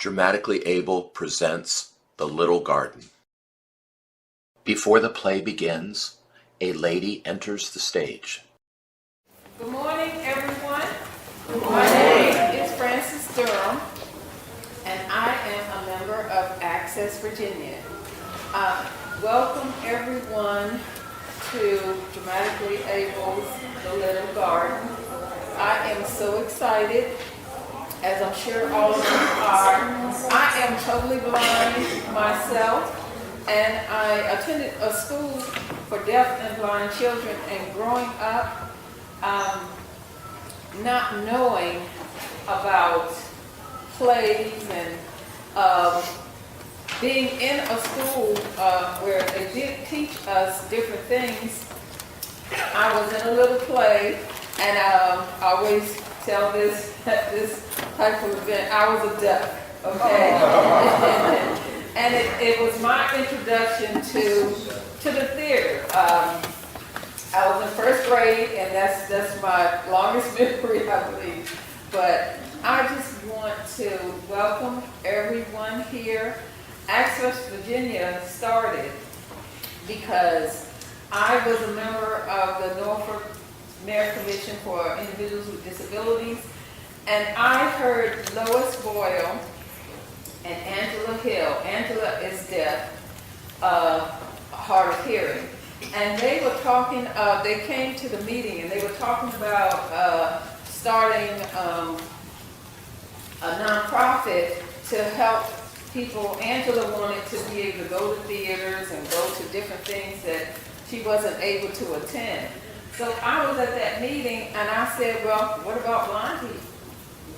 Dramatically Able presents The Little Garden. Before the play begins, a lady enters the stage. Good morning, everyone. My name is Frances Durham, and I am a member of Access Virginia. Welcome, everyone, to Dramatically Able's The Little Garden. I am so excited, as I'm sure all of you are. I am totally blind myself, and I attended a school for deaf and blind children, and growing up, not knowing about plays and being in a school where they did teach us different things. I was in a little play, and I always tell this type of event, I was a duck, okay? And it was my introduction to the theater. I was in first grade, and that's my longest memory, I believe. But I just want to welcome everyone here. Access Virginia started because I was a member of the Norfolk Mayor Commission for Individuals with Disabilities, and I heard Lois Boyle and Angela Hill. Angela is deaf, hard of hearing. And they were talking, they came to the meeting and they were talking about starting a nonprofit to help people. Angela wanted to be able to go to theaters and go to different things that she wasn't able to attend. So I was at that meeting and I said, well, what about blind people?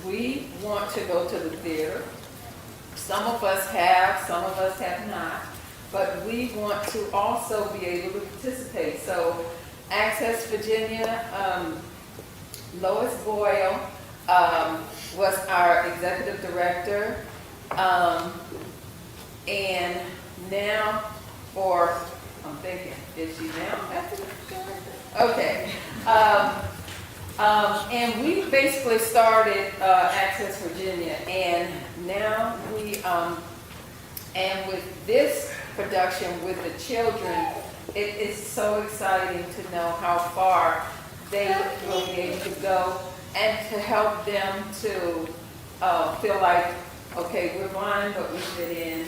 We want to go to the theater. Some of us have, some of us have not. But we want to also be able to participate. So Access Virginia, Lois Boyle was our executive director. And now I'm thinking, is she now executive director? Okay. And we basically started Access Virginia, and now we, and with this production with the children, it is so exciting to know how far they will be able to go and to help them to feel like, okay, we're blind, but we fit in,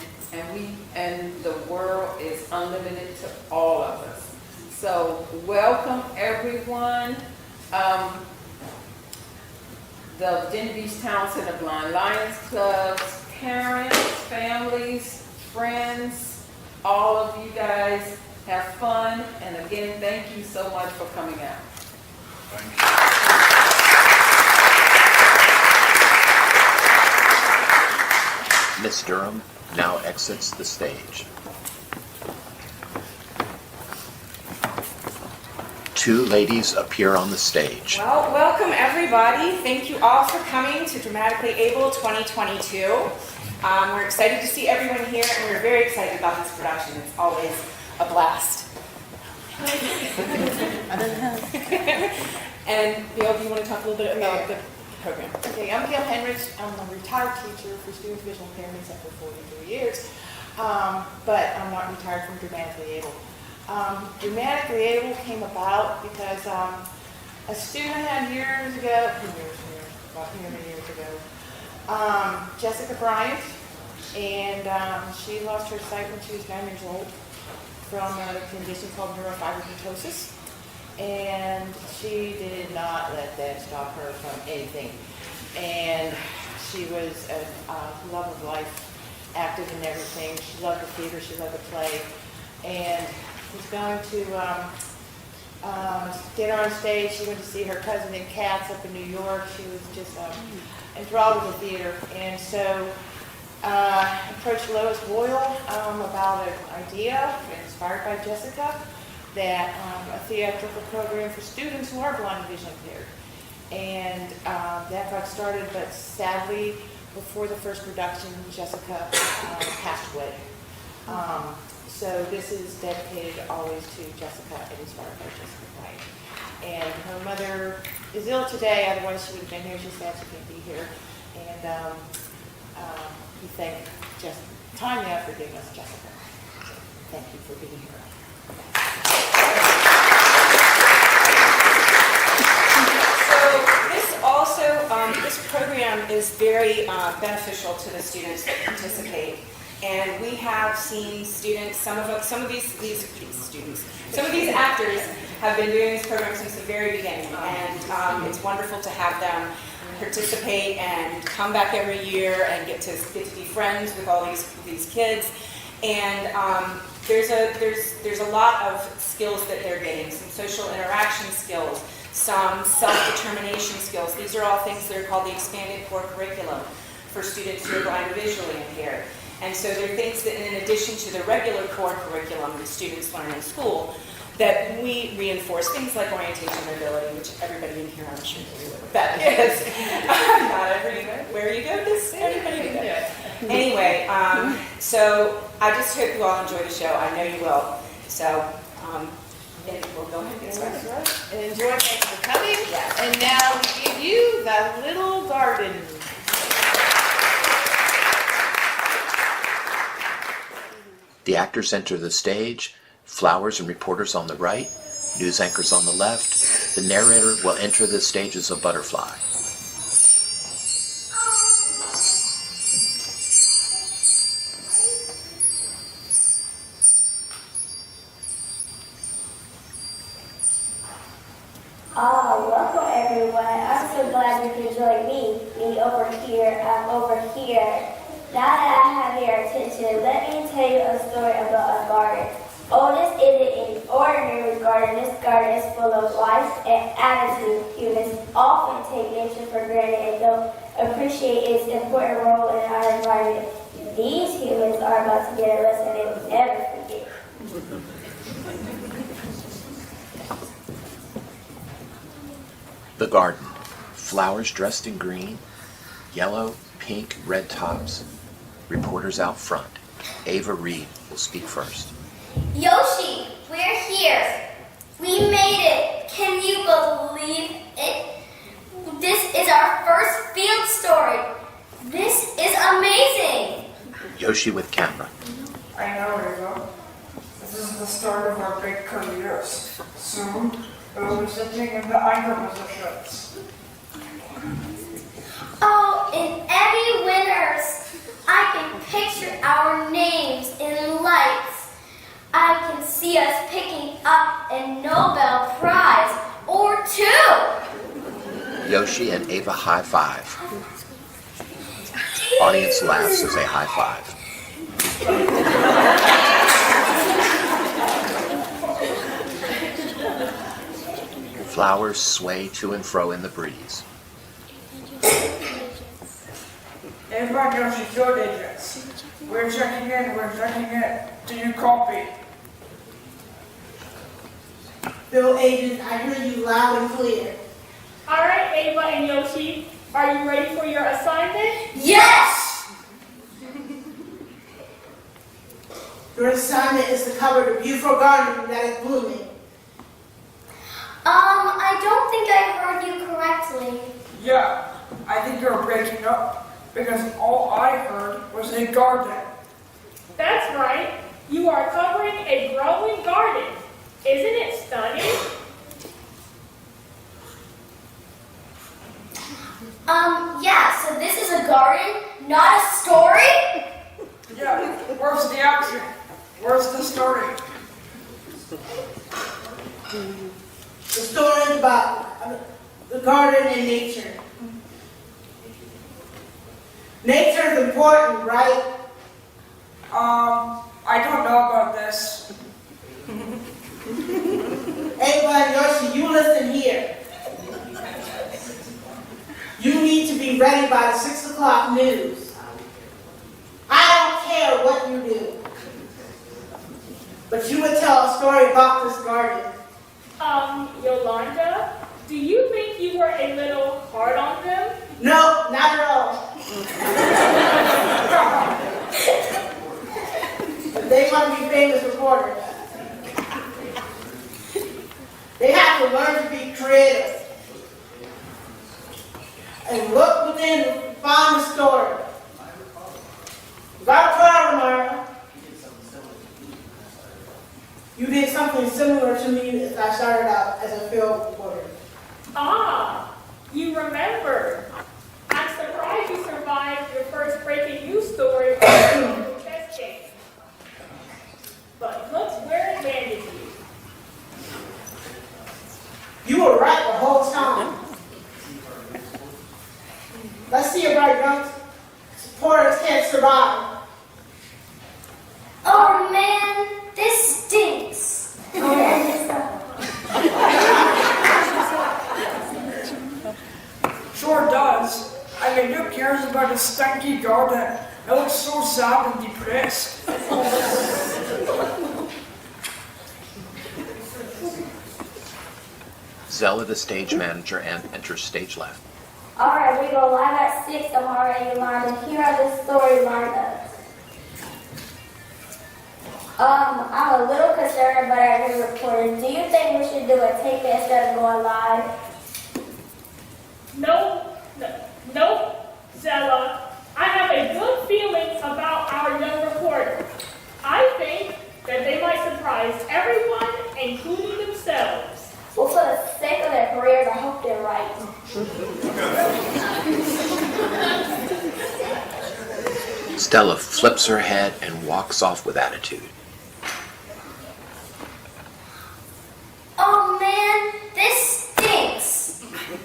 and the world is unlimited to all of us. So welcome everyone. The Virginia Beach Town Center Blind Lions Clubs, parents, families, friends, all of you guys have fun. And again, thank you so much for coming out. Miss Durham now exits the stage. Two ladies appear on the stage. Well, welcome everybody. Thank you all for coming to Dramatically Able 2022. We're excited to see everyone here, and we're very excited about this production. It's always a blast. And Gail, do you want to talk a little bit about the program? Okay, I'm Gail Henrich. I'm a retired teacher for students with visual impairments after 43 years, but I'm not retired from Dramatically Able. Dramatically Able came about because a student I had years ago, Jessica Bryant, and she lost her sight when she was 9 years old from a condition called neurofibromatosis, and she did not let that stop her from anything. And she was a love of life, active in everything. She loved the theater, she loved to play, and was going to get on stage. She went to see her cousin in Cats up in New York. She was just enthralled with the theater. And so approached Lois Boyle about an idea, inspired by Jessica, that a theatrical program for students who are blind and visually impaired. And that got started, but sadly, before the first production, Jessica passed away. So this is dedicated always to Jessica and inspired by Jessica White. And her mother is ill today, otherwise she would have been here. She's sad she can't be here. And we thank Tanya for giving us Jessica. Thank you for being here. This program is very beneficial to the students that participate, and we have seen students. Some of these actors have been doing this program since the very beginning, and it's wonderful to have them participate and come back every year and get to be friends with all these kids. And there's a lot of skills that they're getting, some social interaction skills, some self-determination skills. These are all things that are called the expanded core curriculum for students who are blind or visually impaired. And so they're things that, in addition to the regular core curriculum that students learn in school, that we reinforce, things like orientation and mobility, which everybody in here, I'm sure, knows what that is. Not everywhere you go, everybody do that. Anyway, so I just hope you all enjoy the show. I know you will. So we'll go ahead and get started. And enjoy, thanks for coming. Yes. And now we give you the little garden. The actors enter the stage, flowers and reporters on the right, news anchors on the left. The narrator will enter the stage as a butterfly. Welcome everyone. I'm so glad you could join me over here. I'm over here. Now that I have your attention, let me tell you a story about a garden. Oh, this isn't an ordinary garden. This garden is full of life and attitude. Humans often take nature for granted and don't appreciate its important role in our environment. These humans are about to get a lesson they will never forget. The garden. Flowers dressed in green, yellow, pink, red tops. Reporters out front. Ava Reed will speak first. Yoshi, we're here. We made it. Can you believe it? This is our first field story. This is amazing. Yoshi with camera. I know, Ava. This is the start of our big careers. Soon, we'll be sitting in the anchor positions. Oh, and Emmy winners. I can picture our names in lights. I can see us picking up a Nobel Prize or two. Yoshi and Ava high five. Audience laughs as they high five. Flowers sway to and fro in the breeze. Everyone knows your digits. We're checking in. Do you copy? Bill Agent, I hear you loud and clear. All right, Ava and Yoshi, are you ready for your assignment? Yes! Your assignment is to cover the beautiful garden that is blooming. I don't think I heard you correctly. Yeah, I think you're breaking up because all I heard was a garden. That's right. You are covering a growing garden. Isn't it stunning? Yeah, so this is a garden, not a story? Yeah, where's the action? Where's the story? The story is about the garden and nature. Nature is important, right? I don't know about this. Ava and Yoshi, you listen here. You need to be ready by the 6 o'clock news. I don't care what you do. But you would tell a story about this garden. Yolanda, do you think you were a little hard on them? No, not at all. But they want to be famous reporters. They have to learn to be creative. And look within to find the story. something similar to me if I started out as a field reporter. Ah, you remember. I'm surprised you survived your first breaking news story on the test game. But look where it landed you. You were right the whole time. Let's see if our young supporters can survive. Oh man, this stinks. Sure does. I mean, who cares about a stinky garden? It looks so sad and depressed. Zella, the stage manager, enters stage left. Alright, we go live at 6 tomorrow, Yolanda. Here are the story lineups. I'm a little concerned about our new reporters. Do you think we should do a tape instead of going live? No, Zella. I have a good feeling about our young reporter. I think that they might surprise everyone, including themselves. Well, for the sake of their careers, I hope they're right. Stella flips her head and walks off with attitude. Oh man, this stinks.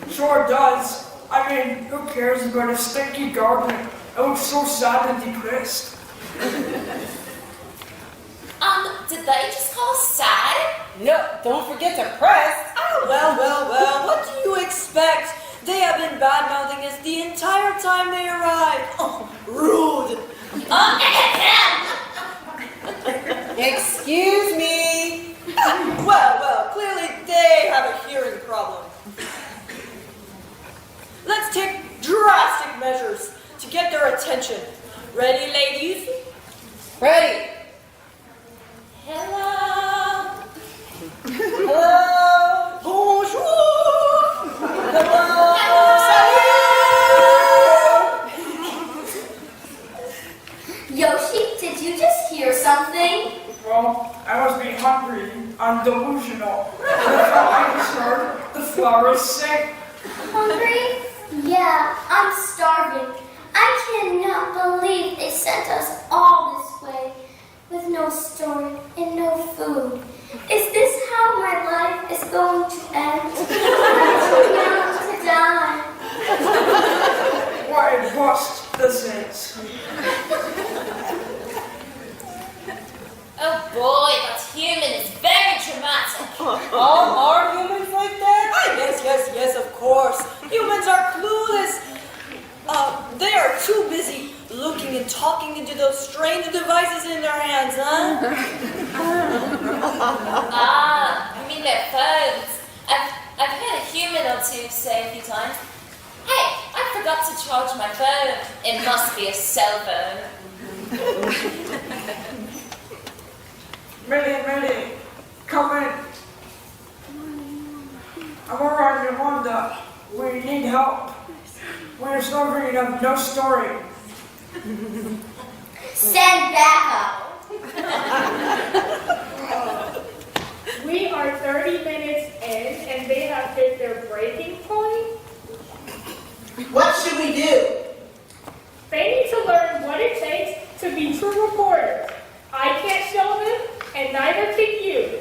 Sure does. I mean, who cares about a stinky garden? It looks so sad and depressed. Did they just call us sad? No, don't forget to press. Oh, well, what do you expect? They have been bad-mouthing us the entire time they arrived. Oh, rude. Excuse me. Well, clearly they have a hearing problem. Let's take drastic measures to get their attention. Ready, ladies? Ready. Hello. Hello. Bonjour. Hello. Yoshi, did you just hear something? Well, I must be hungry and delusional. I just heard the flowers sing. Hungry? Yeah, I'm starving. I cannot believe they sent us all this way with no story and no food. Is this how my life is going to end? I'm too young to die. What a bust this is. Oh boy, that human is very dramatic. Are humans like that? Yes, of course. Humans are clueless. They are too busy looking and talking into those strange devices in their hands, huh? You mean their phones. I've heard a human or two say a few times, "Hey, I forgot to charge my phone. It must be a cell phone." Millie, come in. I'm around Yolanda. We need help. We're starving and have no story. Send backup. We are 30 minutes in and they have hit their breaking point. What should we do? They need to learn what it takes to be true reporters. I can't show them, and neither can you.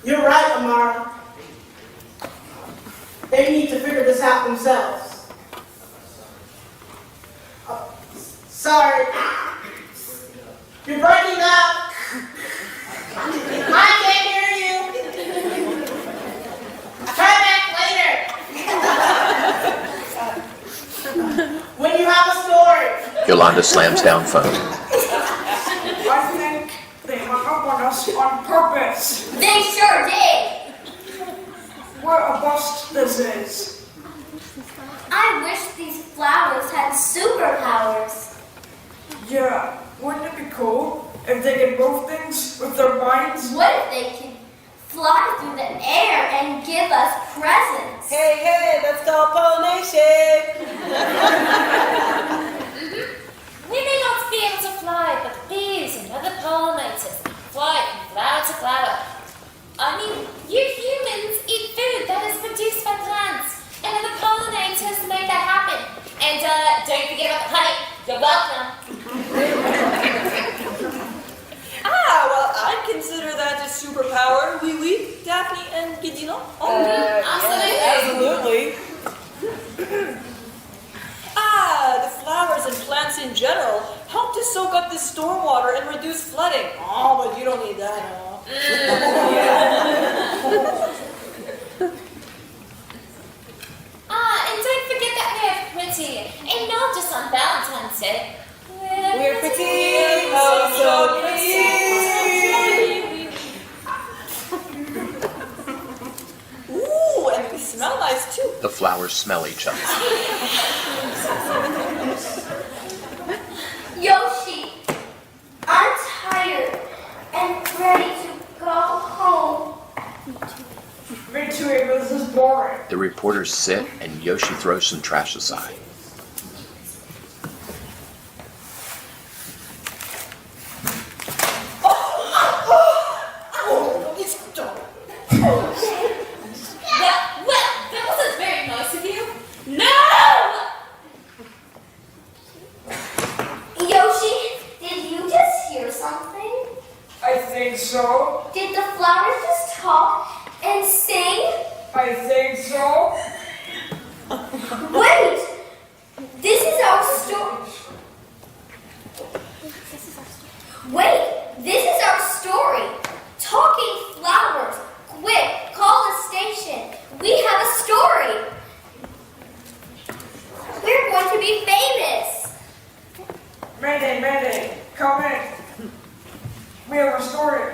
You're right, Amara. They need to figure this out themselves. Sorry. You're breaking up. I can't hear you. Try back later. When you have a story. Yolanda slams down phone. I think they hung up on us on purpose. They sure did. What a bust this is. I wish these flowers had superpowers. Yeah, wouldn't it be cool if they could move things with their minds? What if they could fly through the air and give us presents? Hey, that's called pollination. We may not be able to fly, but bees and other pollinators fly from flower to in general help to soak up the stormwater and reduce flooding. Oh, but you don't need that, huh? And don't forget that we're pretty, and not just on Valentine's Day. We're pretty, oh so pretty. Ooh, and we smell nice too. The flowers smell each other. Yoshi, I'm tired and ready to go home. Me too, Ava, this is boring. The reporters sit and Yoshi throws some trash aside. Well, that wasn't very nice of you. No! Yoshi, did you just hear something? I think so. Did the flowers just talk and sing? I think so. Wait! This is our story. Wait, this is our story. Talking flowers. Quick, call the station. We have a story. We're going to be famous. Mayday, Mayday, come in. We have a story.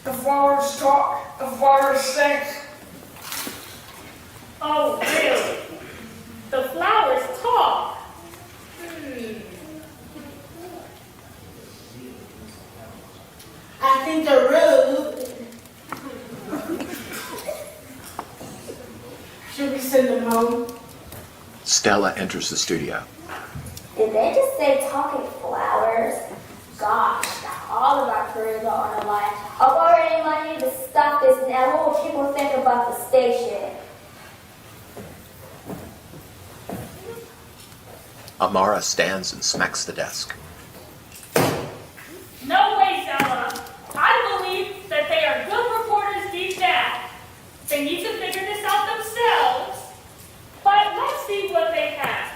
The flowers talk, the flowers sing. Oh, really? The flowers talk. I think they're rude. Should we send them home? Stella enters the studio. Did they just say talking flowers? Gosh, now all of our careers are on the line. I've already money to stop this now. What will people think about the station? Amara stands and smacks the desk. No way, Stella. I believe that they are good reporters deep down. They need to figure this out themselves. But let's see what they have.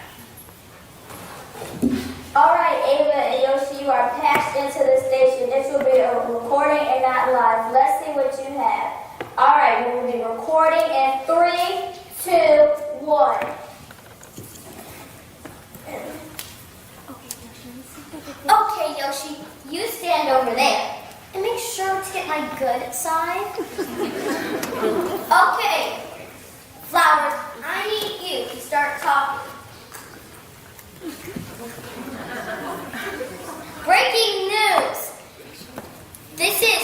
All right, Ava and Yoshi, you are passed into the station. This will be a recording and not live. Let's see what you have. All right, we will be recording in 3, 2, 1. Okay, Yoshi, you stand over there. And make sure to get my good side. Okay. Flowers, I need you to start talking. Breaking news. This is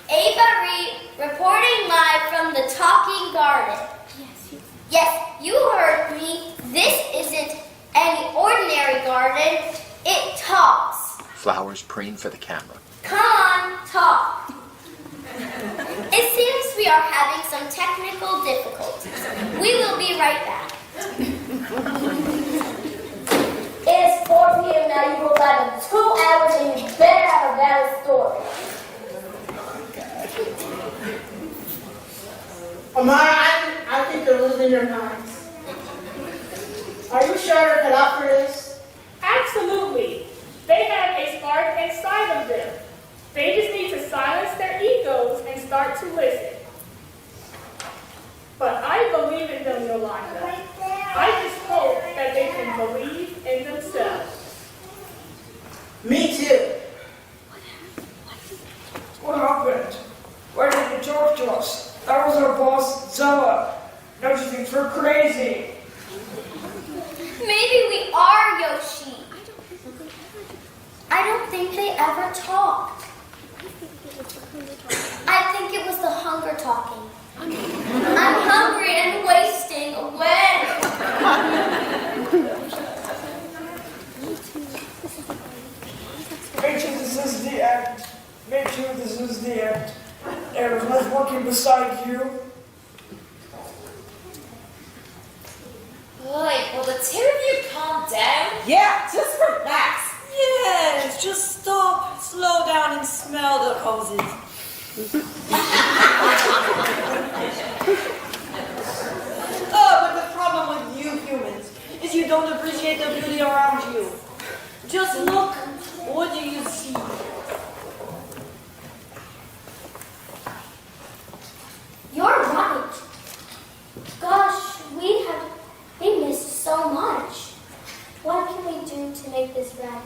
Ava Reed reporting live from the Talking Garden. Yes, you heard me. This isn't any ordinary garden. It talks. Flowers preen for the camera. Come on, talk. It seems we are having some technical difficulties. We will be right back. It is 4 p.m. now. You will have 2 hours and you better have a valid story. Amara, I think they're losing their minds. Are you sure they're cut out for this? Absolutely. They have a spark inside of them. They just need to silence their egos and start to listen. But I believe in them, Yolanda. I just hope that they can believe in themselves. Me too. What happened? Why didn't you talk to us? That was our boss, Zella. Now she thinks we're crazy. Maybe we are, Yoshi. I don't think they ever talked. I think it was the hunger talking. I'm hungry and wasting away. Make sure this is the end. Make sure this is the end. Aaron was working beside you. Boy, will the two of you calm down? Yeah, just relax. Yes, just stop, slow down, and smell the roses. Oh, but the problem with you humans is you don't appreciate the beauty around you. Just look. What do you see? You're right. Gosh, we missed so much. What can we do to make this right?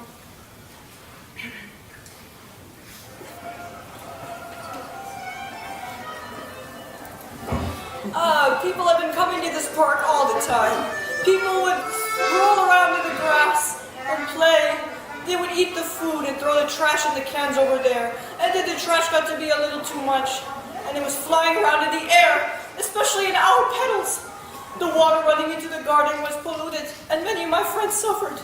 People have been coming to this park all the time. People would roll around in the grass and play. They would eat the food and throw the trash in the cans over there. And then the trash got to be a little too much. And it was flying around in the air, especially in our petals. The water running into the garden was polluted, and many of my friends suffered.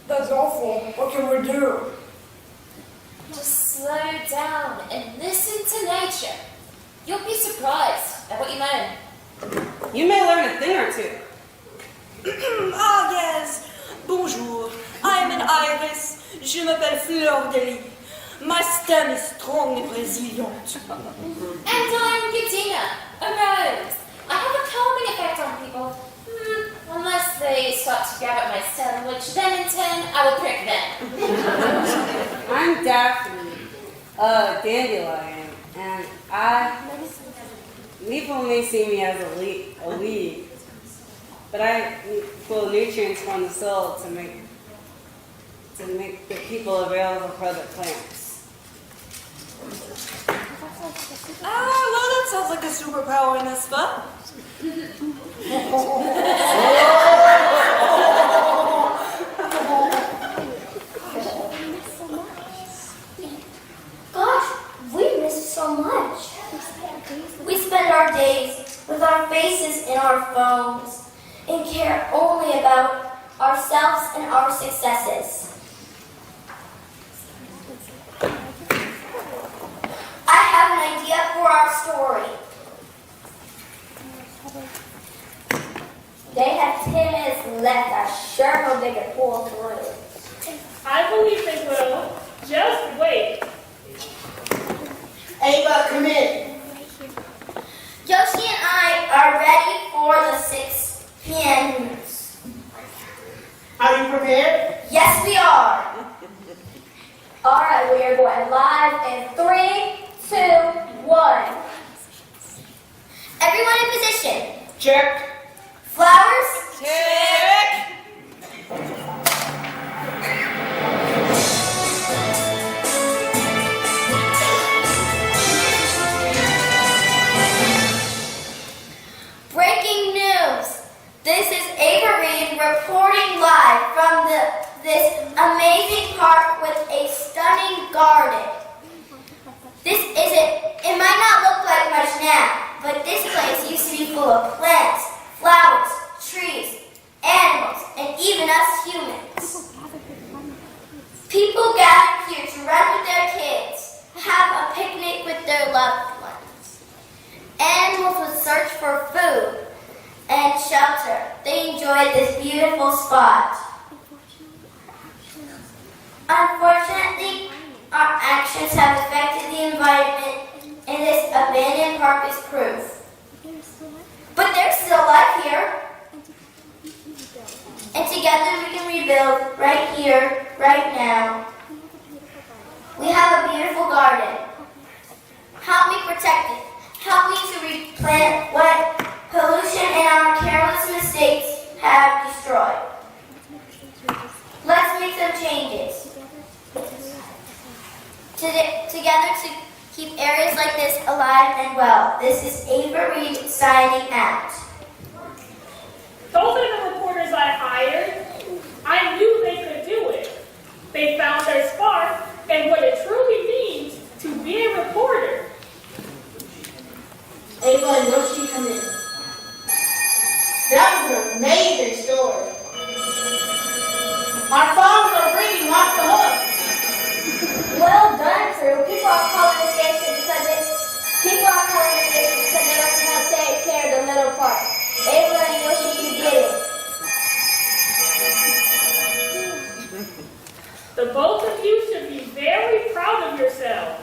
That's awful. What can we do? Just slow down and listen to nature. You'll be surprised at what you learn. You may learn a thing or two. Ah yes, bonjour. I am an iris. Je m'appelle Fleur de Lis. My stem is strong and resilient. And I'm Katina, a rose. I have a calming effect on people. Unless they start to grab at my stem, which then in turn I will prick them. I'm Daphne, a dandelion, and people may see me as a weed, but I pull nutrients from the soil to make the people available for the plants. Well, that sounds like a superpower, n'est-ce pas? Gosh, we miss so much. We spend our days with our faces in our phones and care only about ourselves and our successes. I have an idea for our story. They have 10 minutes left. I sure hope they can pull through. I believe they will. Just wait. Ava, come in. Yoshi and I are ready for the 6 p.m. news. Are you prepared? Yes, we are. All right, we are going live in 3, 2, 1. Everyone in position. Check. Flowers. Check! Breaking news. This is Ava Reed reporting live from this amazing park with a stunning garden. It might not look like much now, but this place used to be full of plants, flowers, trees, animals, and even us humans. People gather here to run with their kids, have a picnic with their loved ones. Animals would search for food and shelter. They enjoyed this beautiful spot. Unfortunately, our actions have affected the environment, and this abandoned park is proof. But there's still life here. And together we can rebuild right here, right now. We have a beautiful garden. Help me protect it. Help me to replant what pollution and our careless mistakes have destroyed. Let's make some changes. Together to keep areas like this alive and well. This is Ava Reed signing out. Those are the reporters I hired. I knew they could do it. They found their spark and what it truly means to be a reporter. Ava and Yoshi, come in. That was an amazing story. Our phones are ringing off the hook. Well done, crew. People are calling the station because they don't know how to take care of the little part. Ava and Yoshi, you did it. The both of you should be very proud of yourselves.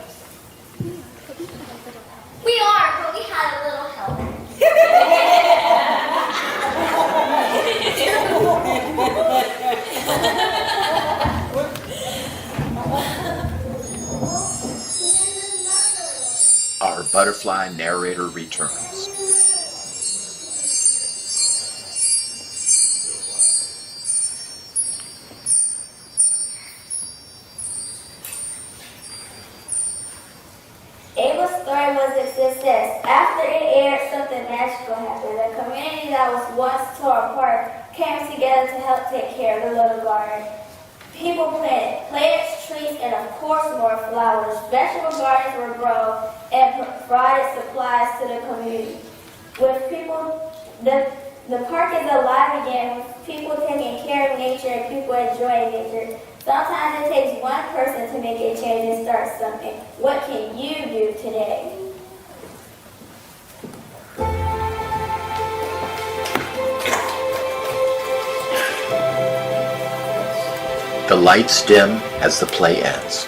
butterfly narrator returns. Ava's story was a success. After it aired, something magical happened. A community that was once torn apart came together to help take care of the little garden. People planted plants, trees, and of course more flowers. Vegetable gardens were grown and provided supplies to the community. With people, the park is alive again with people taking care of nature and people enjoying nature. Sometimes it takes one person to make a change and start something. What can you do today? The lights dim as the play ends.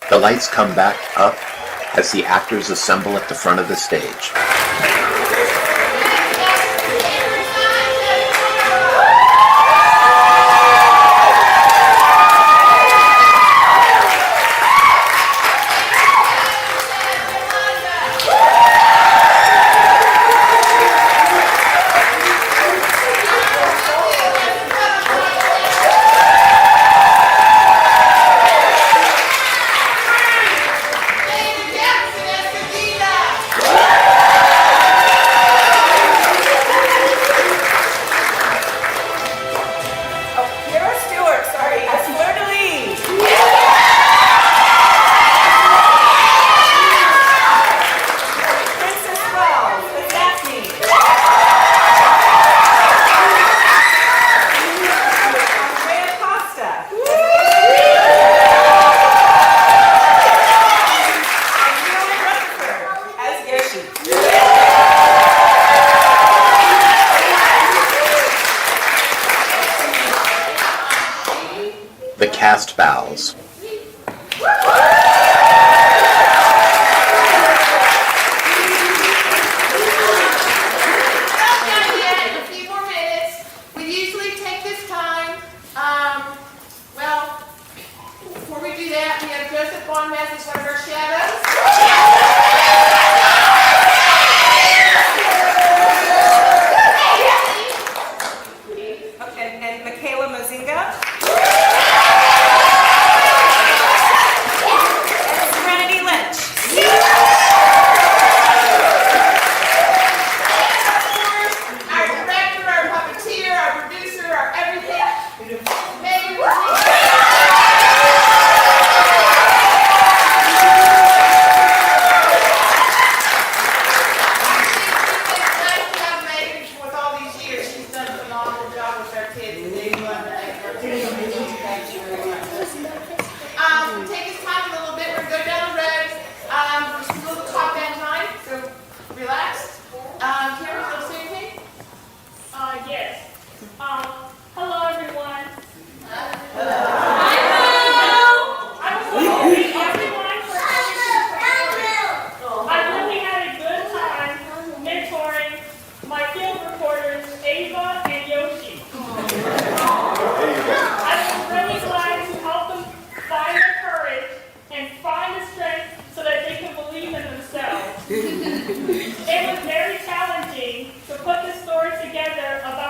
The lights come back up as the actors assemble at the front of the stage. The cast bows. A few more minutes. We usually take this time. Well, before we do that, we have Joseph Bond message one of our shadows. And Michaela Mazinga. And Serenity Lynch. Our director, our puppeteer, our producer, our everything. Megan, with all these years, she's done a phenomenal job with our kids. And they love her. Thank you very much. Take this time a little bit. We're going to go down the road. We're just a little talk that time, so relax. Karen, you want to say anything? Yes. Hello, everyone. Hello. I just want to thank everyone for coming to the program. I really had a good time mentoring my field reporters, Ava and Yoshi. I was really glad to help them find the courage and find the strength so that they can believe in themselves. It was very challenging to put this story together about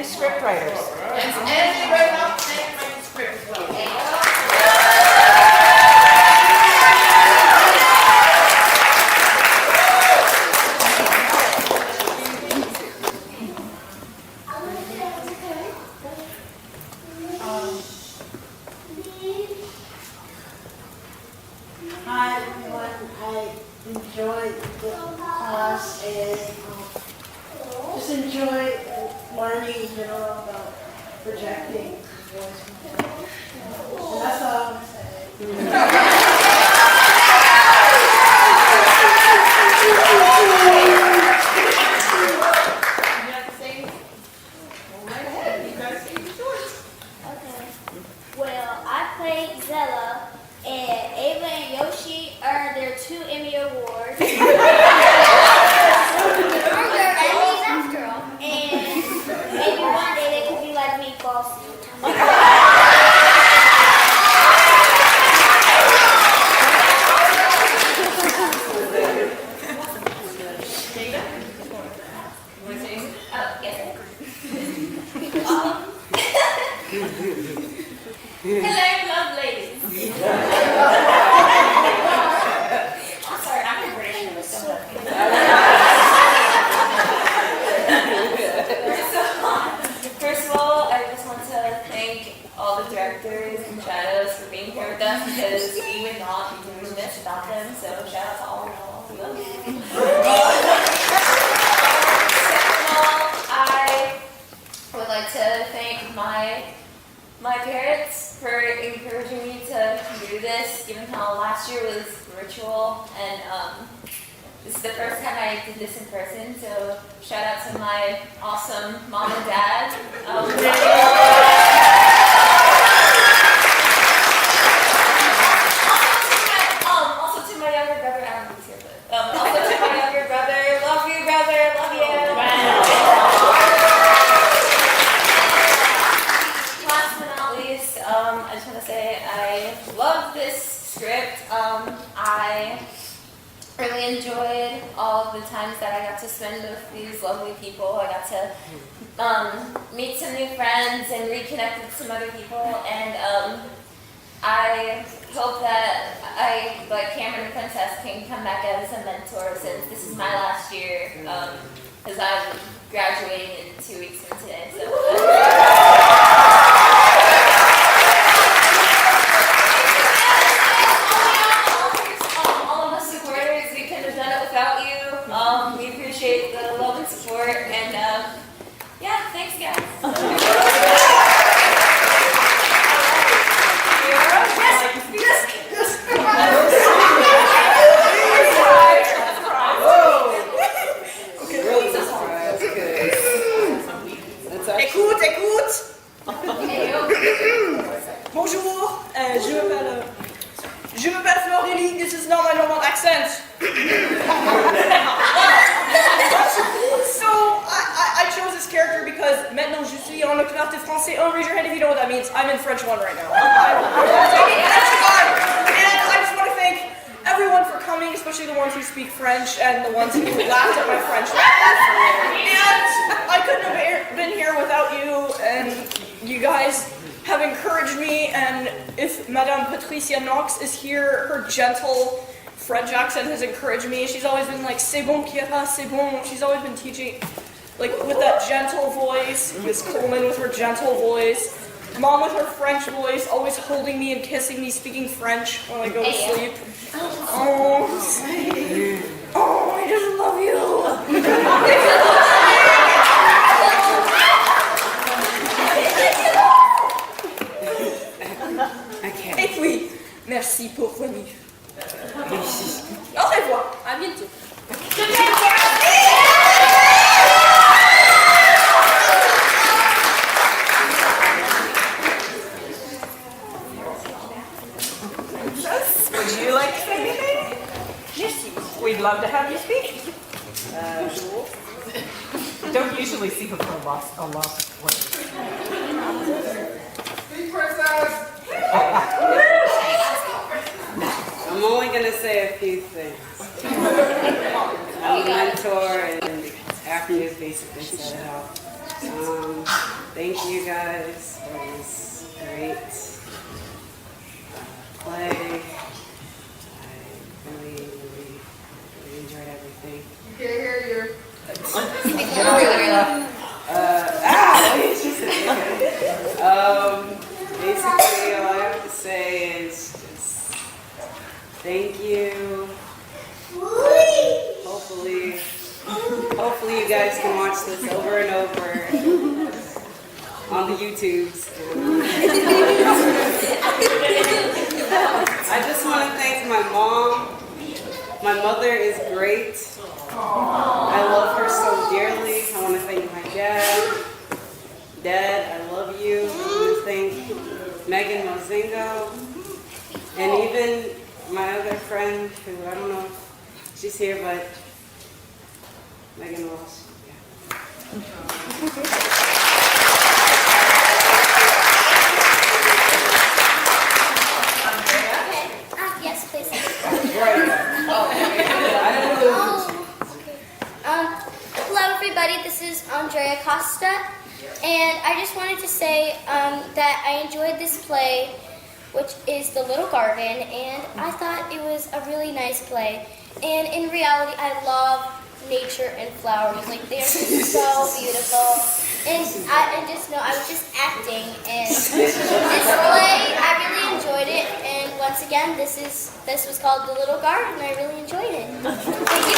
script writers. And they write up, they write the script as well. What I enjoyed the class is just enjoy learning, about projecting voice. And that's all I'm saying. Well, I played Zella, and Ava and Yoshi earned their 2 Emmy Awards. They're enemies after all. And maybe one day they could be like me, bossy. Hello, love ladies. I'm sorry, I'm British. First of all, I just want to thank all the directors and shadows for being here with us because we would not be doing this without them. So shout out to all of y'all. We love you. Second of all, I would like to thank my parents for encouraging me to do this, given how last year was virtual, and this is the first time I did this in person, so shout out to my awesome mom and dad. Also to my younger brother, I don't know if he's here, but also to my younger brother, love you brother, love you. Last but not least, I just want to say I love this script. I really enjoyed all of the times that I got to spend with these lovely people. I got to meet some new friends and reconnect with some other people, and I hope that like Cameron and Princess, can come back as a mentor since this is my last year, because I'm graduating in 2 weeks from today. So. We appreciate the love and support, and yeah, thanks guys. Écoute. Bonjour, je m'appelle Florélie. This is not my normal accent. So I chose this character because maintenant je suis en classe de français 1. Raise your hand if you know what that means. I'm in French 1 right now. And I just want to thank everyone for coming, especially the ones who speak French and the ones who laughed at my French. And I couldn't have been here without you, and you guys have encouraged me. And if Madame Patricia Knox is here, her gentle French accent has encouraged me. She's always been like, c'est bon, Kira, c'est bon. She's always been teaching, like, with that gentle voice. Miss Coleman with her gentle voice. Mom with her French voice, always holding me and kissing me, speaking French when I go to sleep. Oh, I just love you. Et puis, merci pour venir. Au revoir, à bientôt. Would you like to say anything? Yes, we'd love to have you speak. Don't usually see her for a lost place. Speak, Princess! I'm only going to say a few things. I'm a mentor, and after you basically set it out. Thank you guys for this great play. I really enjoyed everything. Basically, all I have to say is just thank you. Hopefully you guys can watch this over and over on the YouTubes. I just want to thank my mom. My mother is great. I love her so dearly. I want to thank my dad. Dad, I love you. I want to thank Megan Mozingo. And even my other friend, who I don't know if she's here, but Megan Walsh. Yes, please. Hello, everybody. This is Andrea Costa, and I just wanted to say that I enjoyed this play, which is The Little Garden, and I thought it was a really nice play. And in reality, I love nature and flowers. Like, they're so beautiful. And I just know I was just acting, and this play, I really enjoyed it. And once again, this was called The Little Garden, and I really enjoyed it. Thank you.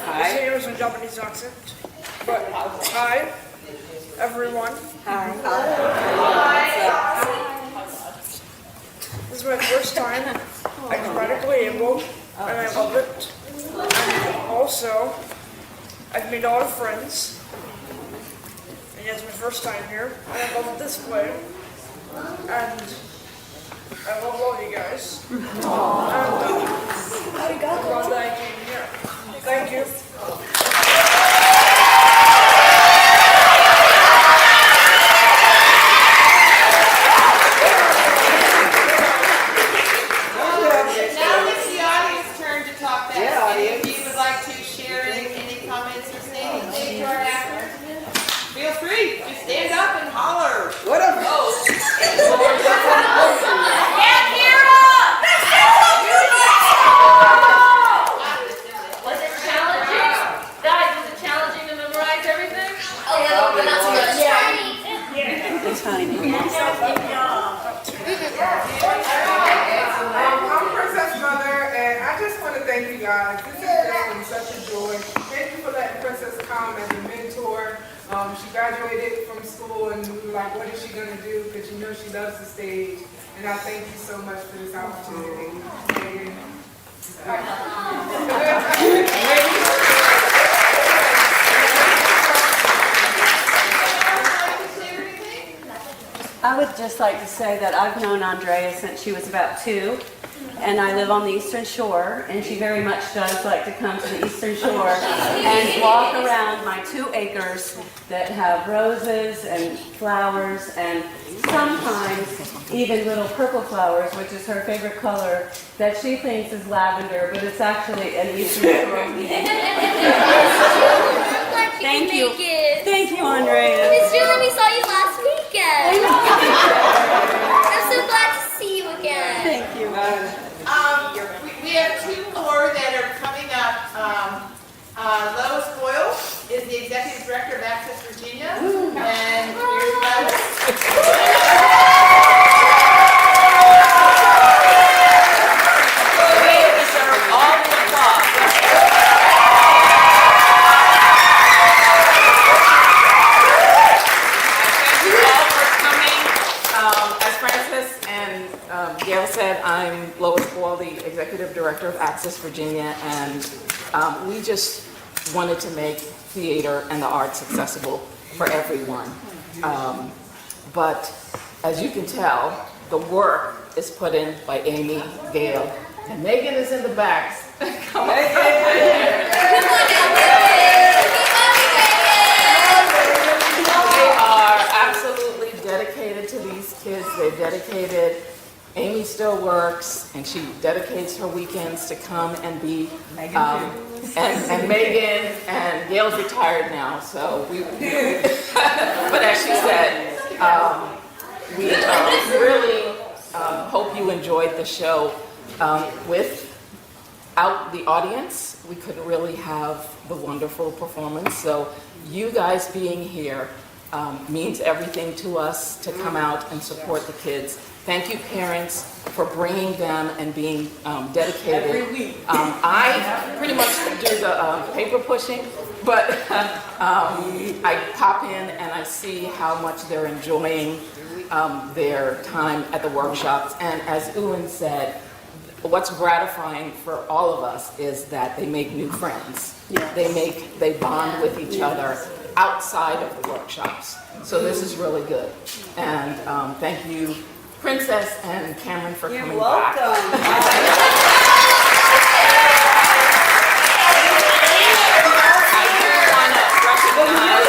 Hi. Say it was a Japanese accent. But hi, everyone. Hi. This is my first time acrobatically able, and I love it. And also, I've made a lot of friends. And it's my first time here. And I love this play. And I love all you guys. And I'm glad that I came here. Thank you. Now it's the audience turn to talk back. If you would like to share any comments or say anything to our actors, feel free. Just stand up and holler. What a Was it challenging? Guys, was it challenging to memorize everything? A little, but not too much. I'm Princess Mother, and I just want to thank you guys. This has been such a joy. Thank you for letting Princess come as a mentor. She graduated from school, and we were like, what is she going to do? Because you know she loves the stage. And I thank you so much for this opportunity. I would just like to say that I've known Andrea since she was about 2, and I live on the Eastern Shore, and she very much does like to come to the Eastern Shore and walk around my 2 acres that have roses and flowers and sometimes even little purple flowers, which is her favorite color, that she thinks is lavender, but it's actually an Eastern Shore. Thank you. Thank you, Andrea. Miss Julie, we saw you last weekend. I'm so glad to see you again. Thank you. We have 2 more that are coming up. Lois Boyle is the Executive Director of Access Virginia. And here's Lois. Gail said, I'm Lois Boyle, the Executive Director of Access Virginia, and we just wanted to make theater and the arts accessible for everyone. But as you can tell, the work is put in by Amy, Gail, and Megan is in the back. Come on. They are absolutely They're dedicated. Amy still works, and she dedicates her weekends to come and be, and Megan, and Gail's retired now, so we, but as she said, we really hope you enjoyed the show. Without the audience, we couldn't really have the wonderful performance, so you guys being here means everything to us to come out and support the kids. Thank you, parents, for bringing them and being dedicated. Every week. I pretty much do the paper pushing, but I pop in and I see how much they're enjoying their time at the workshops. And as Ewan said, what's gratifying for all of us is that they make new friends. They bond with each other outside of the workshops. So this is really good. And thank you, Princess and Cameron, for coming back. You're welcome. I do want to recognize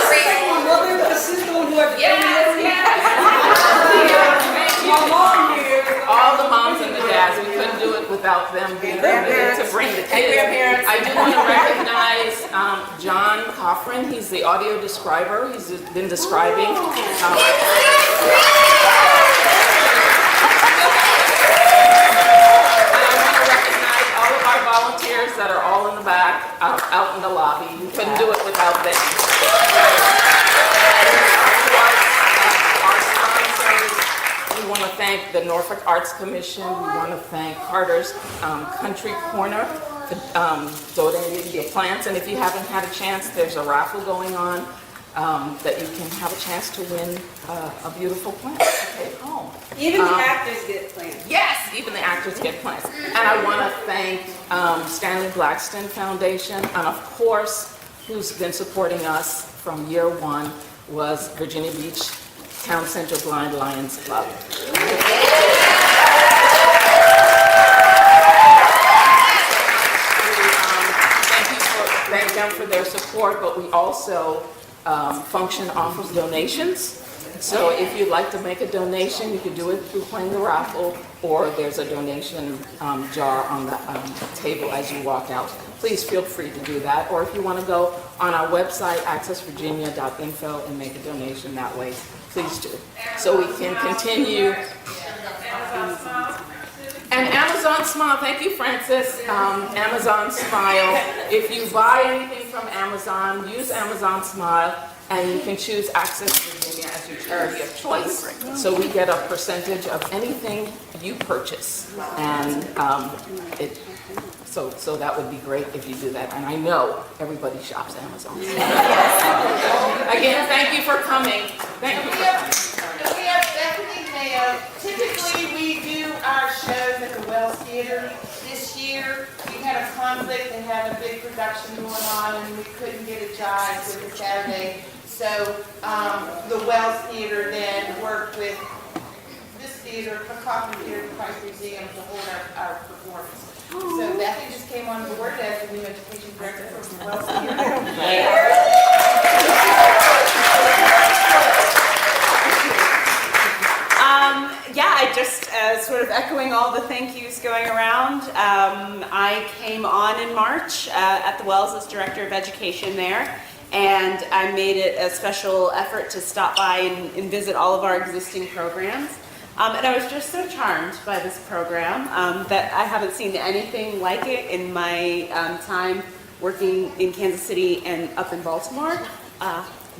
Mother, the sister who had my mom here. All the moms and the dads. We couldn't do it without them being there to bring the kids. I do want to recognize John Coffrin. He's the audio describer. He's been describing. Volunteers that are all in the back, out in the lobby. We couldn't do it without them. Our sponsors, we want to thank the Norfolk Arts Commission. We want to thank Carter's Country Corner for donating the plants. And if you haven't had a chance, there's a raffle going on that you can have a chance to win a beautiful plant to take home. Even the actors get plants. Yes, even the actors get plants. And I want to thank Stanley Blackstone Foundation, and of course, who's been supporting us from year one was Virginia Beach Town Center Blind Lions Club. Thank them for their support, but we also function off of donations. So if you'd like to make a donation, you can do it through playing the raffle, or there's a donation jar on the table as you walk out. Please feel free to do that. Or if you want to go on our website, accessvirginia.info, and make a donation that way, please do. So we can continue. And Amazon Smile, thank you, Francis. Amazon Smile. If you buy anything from Amazon, use Amazon Smile, and you can choose Access Virginia as your charity of choice. So we get a percentage of anything you purchase. And so that would be great if you do that. And I know everybody shops Amazon. Again, thank you for coming. Thank you for coming. We have Stephanie Mayo. Typically, we do our shows at the Wells Theater. This year, we had a conflict and had a big production going on, and we couldn't get a jive with the Saturday. So the Wells Theater then worked with this theater, Cochran Theater, the Price Museum, to hold our performance. So Daphne just came on board as the new education director for the Wells Theater. I just sort of echoing all the thank yous going around. I came on in March at the Wells as Director of Education there, and I made it a special effort to stop by and visit all of our existing programs. And I was just so charmed by this program that I haven't seen anything like it in my time working in Kansas City and up in Baltimore.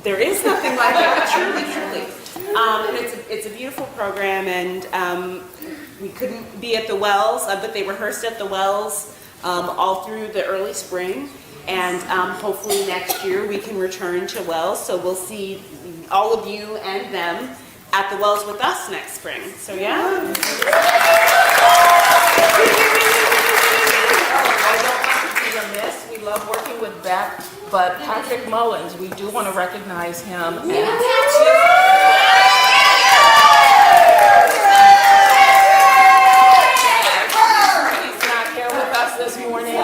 There is nothing like it, truly. And it's a beautiful program, and we couldn't be at the Wells, but they rehearsed at the Wells all through the early spring, and hopefully next year we can return to Wells, so we'll see all of you and them at the Wells with us next spring. So yeah. I don't want to be remiss. We love working with Beth, but Patrick Mullins, we do want to recognize him. He's not here with us this morning.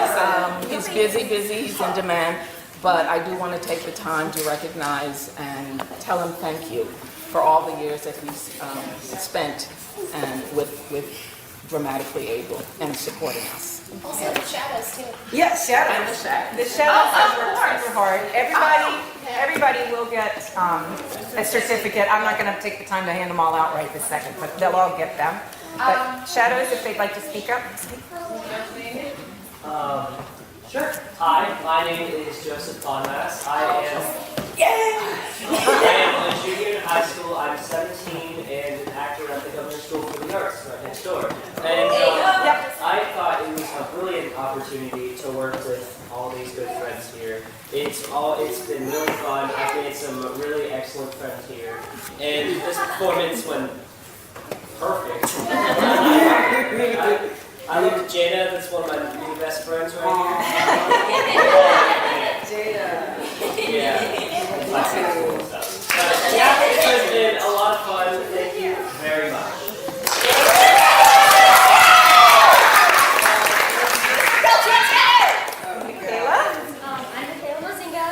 He's busy, he's in demand, but I do want to take the time to recognize and tell him thank you for all the years that he's spent and with dramatically able and supporting us. Also the shadows too. Yes, shadows. And the shadows. The shadows have worked super hard. Everybody will get a certificate. I'm not going to take the time to hand them all out right this second, but they'll all get them. But shadows, if they'd like to speak up. Sure. Hi, my name is Joseph Bonmass. I am a junior in high school. I'm 17 and an actor at the Governor's School for the Arts right next door. And I thought it was a brilliant opportunity to work with all these good friends here. It's been really fun. I've made some really excellent friends here, and this performance went perfect. I look at Jada, that's one of my new best friends right here. Jada. Yeah. It has been a lot of fun. Thank you very much. I'm Michaela Mosinga.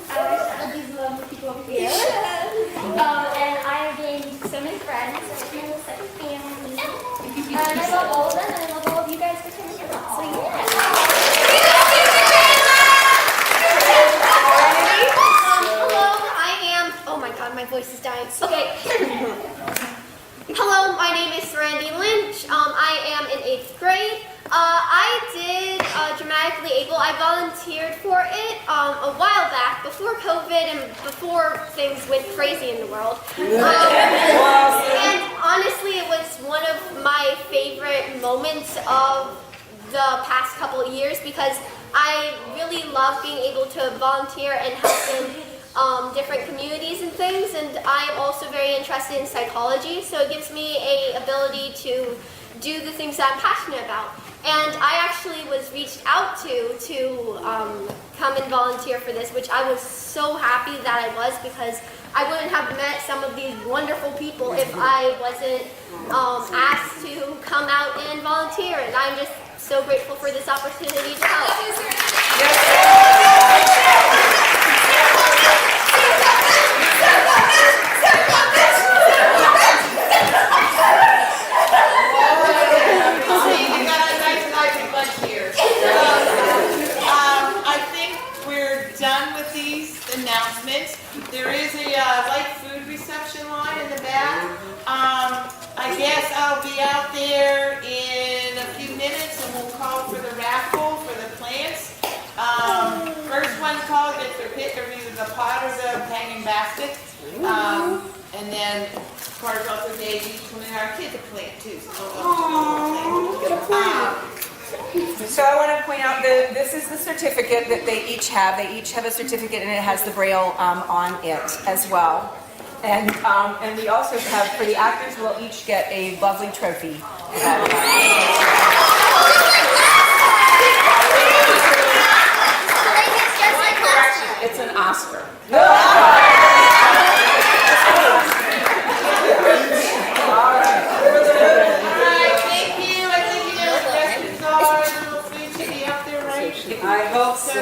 I love these lovely people over here. And I have gained so many friends. So it's kind of like a family. And I love all of them, and I love all of you guys for coming out. So yeah. Hello, I am. Oh my God, my voice is dying. Okay. Hello, my name is Randy Lynch. I am in 8th grade. I did Dramatically Able. I volunteered for it a while back, before COVID and before things went crazy in the world. And honestly, it was one of my favorite moments of the past couple of years because I really love being able to volunteer and help in different communities and things, and I am also very interested in psychology, so it gives me a ability to do the things that I'm passionate about. And I actually was reached out to come and volunteer for this, which I was so happy that I was, because I wouldn't have met some of these wonderful people if I wasn't asked to come out and volunteer, and I'm just so grateful for this opportunity to help. I think we're done with these announcements. There is a light food reception line in the back. I guess I'll be out there in a few minutes and we'll call for the raffle for the plants. First one called gets their pick of either the pot or the hanging basket. And then Carter's also gave each one of our kids a plant too. So I want to point out that this is the certificate that they each have. They each have a certificate, and it has the Braille on it as well. And we also have, for the actors, we'll each get a lovely trophy. It's an Oscar. I hope so.